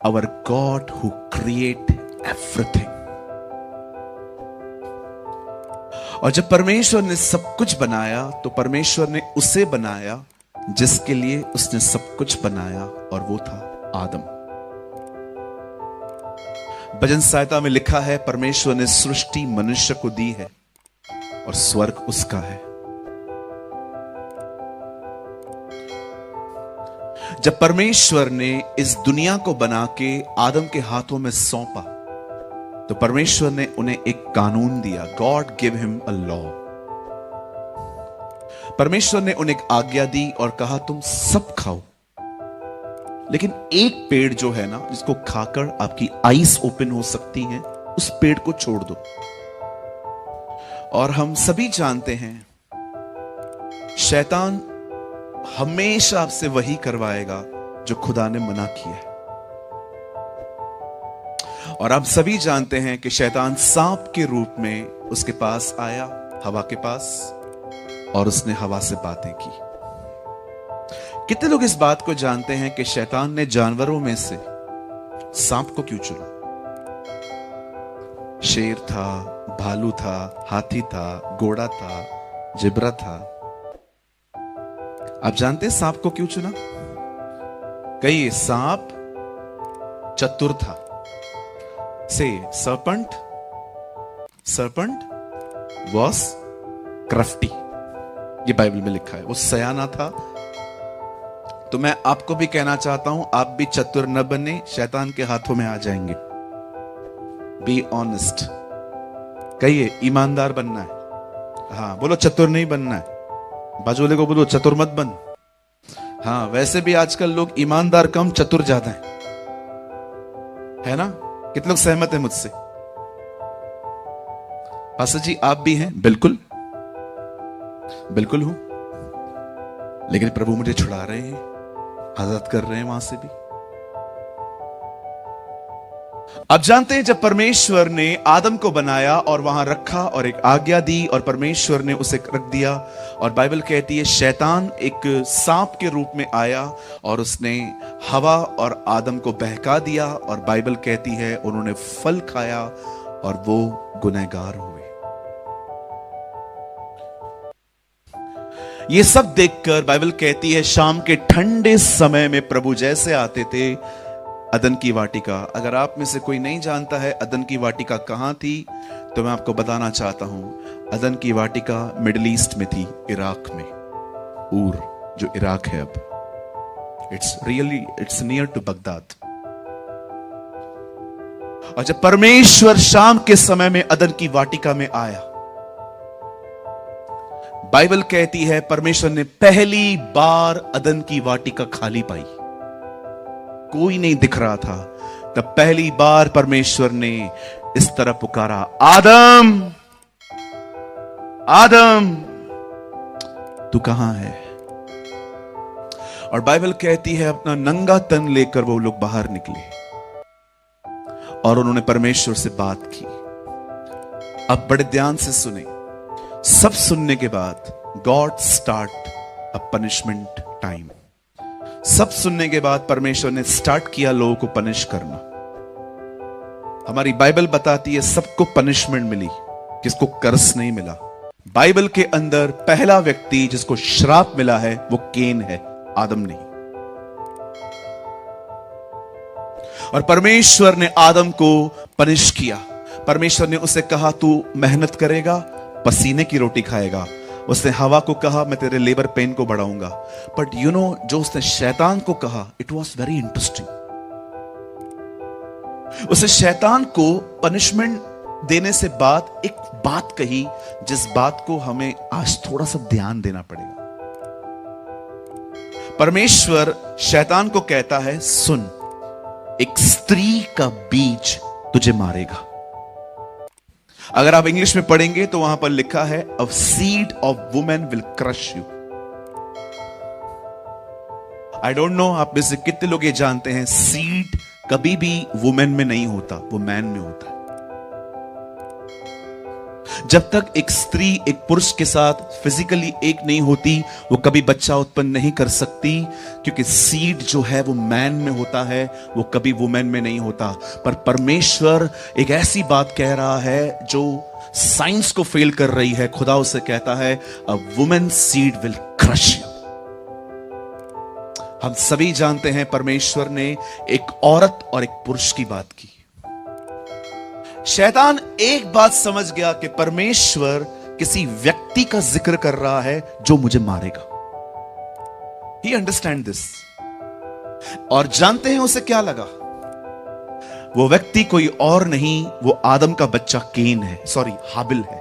our God who create everything. और जब परमेश्वर ने सब कुछ बनाया तो परमेश्वर ने उसे बनाया जिसके लिए उसने सब कुछ बनाया, और वो था आदम। भजन संहिता में लिखा है, परमेश्वर ने सृष्टि मनुष्य को दी है और स्वर्ग उसका है। जब परमेश्वर ने इस दुनिया को बना के आदम के हाथों में सौंपा तो परमेश्वर ने उन्हें एक कानून दिया। God give him a law. परमेश्वर ने उन्हें एक आज्ञा दी और कहा तुम सब खाओ, लेकिन एक पेड़ जो है ना, जिसको खाकर आपकी आईज ओपन हो सकती हैं, उस पेड़ को छोड़ दो। और हम सभी जानते हैं शैतान हमेशा आपसे वही करवाएगा जो खुदा ने मना किया है। और आप सभी जानते हैं कि शैतान सांप के रूप में उसके पास आया, हवा के पास, और उसने हवा से बातें की। कितने लोग इस बात को जानते हैं कि शैतान ने जानवरों में से सांप को क्यों चुना? शेर था, भालू था, हाथी था, घोड़ा था, जिब्रा था। आप जानते हैं सांप को क्यों चुना? कहिए, सांप चतुर था। से serpent was crafty, ये बाइबल में लिखा है, वो सयाना था। तो मैं आपको भी कहना चाहता हूं, आप भी चतुर न बने, शैतान के हाथों में आ जाएंगे। Be honest. कहिए, ईमानदार बनना है। हाँ बोलो, चतुर नहीं बनना है। बाजूले को बोलो, चतुर मत बन। हाँ, वैसे भी आजकल लोग ईमानदार कम, चतुर ज्यादा है ना? कितने लोग सहमत हैं मुझसे? पास्टर जी आप भी हैं? बिल्कुल बिल्कुल हूं, लेकिन प्रभु मुझे छुड़ा रहे हैं, आजाद कर रहे हैं वहां से भी। अब जानते हैं, जब परमेश्वर ने आदम को बनाया और वहां रखा और एक आज्ञा दी और परमेश्वर ने उसे रख दिया, और बाइबल कहती है शैतान एक सांप के रूप में आया और उसने हवा और आदम को बहका दिया, और बाइबल कहती है उन्होंने फल खाया और वो गुनहगार हुए। ये सब देखकर बाइबल कहती है शाम के ठंडे समय में प्रभु जैसे आते थे अदन की वाटिका। अगर आप में से कोई नहीं जानता है अदन की वाटिका कहां थी, तो मैं आपको बताना चाहता हूं, अदन की वाटिका मिडिल ईस्ट में थी, इराक में। ऊर, जो इराक है अब, इट्स नियर टू बगदाद। और जब परमेश्वर शाम के समय में अदन की वाटिका में आया, बाइबल कहती है परमेश्वर ने पहली बार अदन की वाटिका खाली पाई, कोई नहीं दिख रहा था। तब पहली बार परमेश्वर ने इस तरह पुकारा, आदम आदम तू कहां है? और बाइबल कहती है अपना नंगा तन लेकर वो लोग बाहर निकले और उन्होंने परमेश्वर से बात की। अब बड़े ध्यान से सुने। सब सुनने के बाद God start a punishment time. सब सुनने के बाद परमेश्वर ने स्टार्ट किया लोगों को पनिश करना। हमारी बाइबल बताती है सबको पनिशमेंट मिली, किसको कर्स नहीं मिला। बाइबल के अंदर पहला व्यक्ति जिसको श्राप मिला है वो केन है, आदम नहीं। और परमेश्वर ने आदम को पनिश किया। परमेश्वर ने उसे कहा तू मेहनत करेगा, पसीने की रोटी खाएगा। उसने हवा को कहा मैं तेरे लेबर पेन को बढ़ाऊंगा। बट यू नो, जो उसने शैतान को कहा, इट वॉज वेरी इंटरेस्टिंग। उसे शैतान को पनिशमेंट देने से बाद एक बात कही, जिस बात को हमें आज थोड़ा सा ध्यान देना पड़ेगा। परमेश्वर शैतान को कहता है सुन, एक स्त्री का बीज तुझे मारेगा। अगर आप इंग्लिश में पढ़ेंगे तो वहां पर लिखा है a seed of women will crush you. I don't know आप में से कितने लोग ये जानते हैं, सीड कभी भी वुमेन में नहीं होता, वो मैन में होता है। जब तक एक स्त्री एक पुरुष के साथ फिजिकली एक नहीं होती, वो कभी बच्चा उत्पन्न नहीं कर सकती, क्योंकि सीड जो है वो मैन में होता है, वो कभी वुमेन में नहीं होता। पर परमेश्वर एक ऐसी बात कह रहा है जो साइंस को फेल कर रही है। खुदा उसे कहता है, a women seed will crush you. हम सभी जानते हैं परमेश्वर ने एक औरत और एक पुरुष की बात की। शैतान एक बात समझ गया कि परमेश्वर किसी व्यक्ति का जिक्र कर रहा है जो मुझे मारेगा। He understand this। और जानते हैं उसे क्या लगा? वो व्यक्ति कोई और नहीं, वो आदम का बच्चा केन है, सॉरी हाबिल है।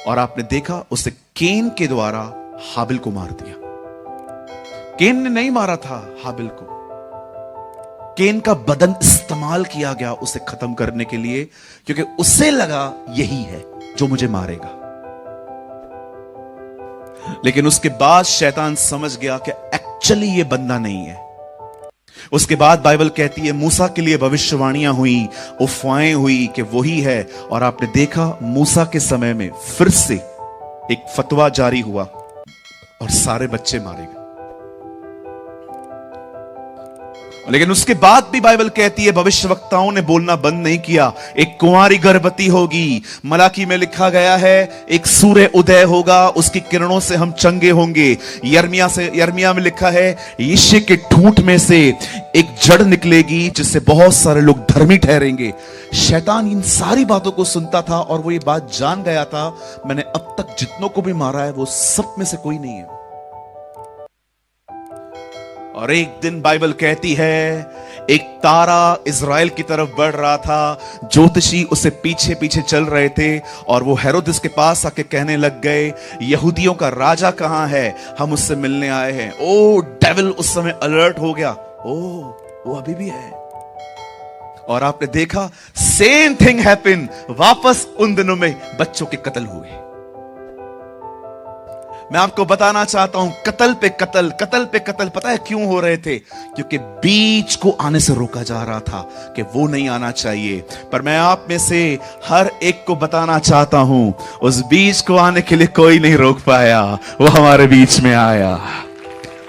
और आपने देखा उसे केन के द्वारा हाबिल को मार दिया। केन ने नहीं मारा था हाबिल को, केन का बदन इस्तेमाल किया गया उसे खत्म करने के लिए, क्योंकि उसे लगा यही है जो मुझे मारेगा। लेकिन उसके बाद शैतान समझ गया कि एक्चुअली ये बंदा नहीं है। उसके बाद बाइबल कहती है मूसा के लिए भविष्यवाणियां हुई, अफवाहें हुई कि वही है। और आपने देखा मूसा के समय में फिर से एक फतवा जारी हुआ और सारे बच्चे मारे गए। लेकिन उसके बाद भी बाइबल कहती है भविष्यवक्ताओं ने बोलना बंद नहीं किया। एक कुंवारी गर्भवती होगी, मलाकी में लिखा गया है एक सूर्य उदय होगा, उसकी किरणों से हम चंगे होंगे। यर्मिया में लिखा है यिशै के ठूंठ में से एक जड़ निकलेगी जिससे बहुत सारे लोग धर्मी ठहरेंगे। शैतान इन सारी बातों को सुनता था और वो ये बात जान गया था, मैंने अब तक जितनों को भी मारा है वो सब में से कोई नहीं है। और एक दिन बाइबल कहती है एक तारा इज़राइल की तरफ बढ़ रहा था, ज्योतिषी उसे पीछे पीछे चल रहे थे और वो हेरोदिस के पास आके कहने लग गए यहूदियों का राजा कहां है, हम उससे मिलने आए हैं। ओ डेविल उस समय अलर्ट हो गया, ओ वो अभी भी है। और आपने देखा सेम थिंग हैपन, वापस उन दिनों में बच्चों के कत्ल हुए। मैं आपको बताना चाहता हूं कत्ल पे कत्ल, कत्ल पे कत्ल। पता है क्यों हो रहे थे? क्योंकि बीज को आने से रोका जा रहा था कि वो नहीं आना चाहिए। पर मैं आप में से हर एक को बताना चाहता हूं उस बीज को आने के लिए कोई नहीं रोक पाया, वो हमारे बीच में आया।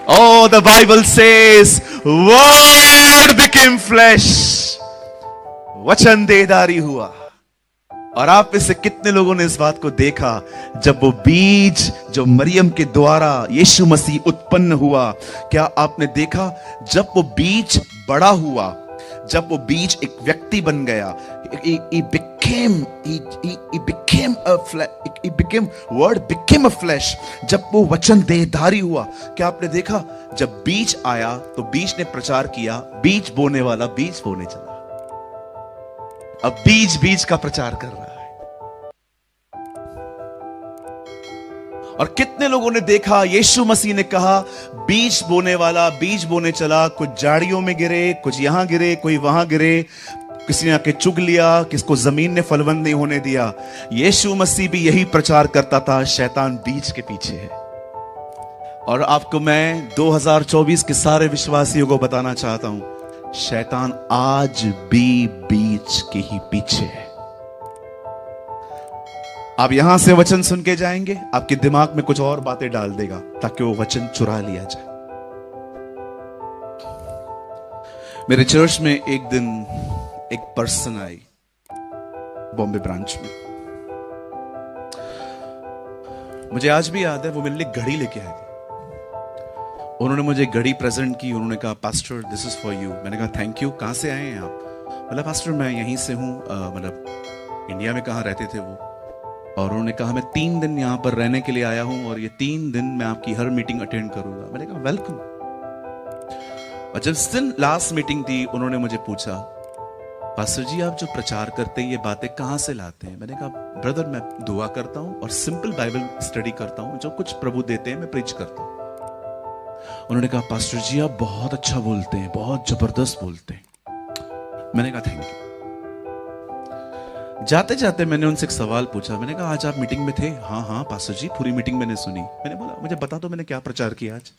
Oh, the Bible says, Word became flesh। वचन देहधारी हुआ। और आप में से कितने लोगों ने इस बात को देखा जब वो बीज जो मरियम के द्वारा यीशु मसीह उत्पन्न हुआ? क्या आपने देखा जब वो बीज बड़ा हुआ, जब वो बीज एक व्यक्ति बन गया, word became a flesh। जब वो वचन देहधारी हुआ, क्या आपने देखा जब बीज आया तो बीज ने प्रचार किया, बीज बोने वाला बीज बोने चला। अब बीज बीज का प्रचार कर रहा है। और कितने लोगों ने देखा यीशु मसीह ने कहा बीज बोने वाला बीज बोने चला, कुछ झाड़ियों में गिरे, कुछ यहां गिरे, कोई वहां गिरे, किसी ने आके चुग लिया, किसको जमीन ने फलवंत नहीं होने दिया। यीशु मसीह भी यही प्रचार करता था, शैतान बीज के पीछे है। और आपको मैं 2024 के सारे विश्वासियों को बताना चाहता हूं, शैतान आज भी बीज के ही पीछे है। आप यहां से वचन सुन के जाएंगे, आपके दिमाग में कुछ और बातें डाल देगा ताकि वो वचन चुरा लिया जाए। मेरे चर्च में एक दिन एक पर्सन आई बॉम्बे ब्रांच में, मुझे आज भी याद है, वो मेरे लिए घड़ी लेके आए थे। उन्होंने मुझे घड़ी प्रेजेंट की, उन्होंने कहा pastor this is for you. मैंने कहा थैंक यू। कहां से आए हैं आप? बोला पास्टर मैं यहीं से हूं, मतलब इंडिया में कहां रहते थे वो। और उन्होंने कहा मैं 3 दिन यहां पर रहने के लिए आया हूं और ये 3 दिन मैं आपकी हर मीटिंग अटेंड करूंगा। मैंने कहा वेलकम। और जब इस दिन लास्ट मीटिंग थी, उन्होंने मुझे पूछा पास्टर जी आप जो प्रचार करते हैं ये बातें कहां से लाते हैं? मैंने कहा ब्रदर मैं दुआ करता हूं और सिंपल बाइबल स्टडी करता हूं, जो कुछ प्रभु देते हैं मैं प्रीच करता हूं। उन्होंने कहा पास्टर जी आप बहुत अच्छा बोलते हैं, बहुत जबरदस्त बोलते हैं। मैंने कहा थैंक यू। जाते जाते मैंने उनसे एक सवाल पूछा, मैंने कहा आज आप मीटिंग में थे? हाँ हाँ पास्टर जी पूरी मीटिंग मैंने सुनी। मैंने बोला मुझे बता दो मैंने क्या प्रचार किया आज।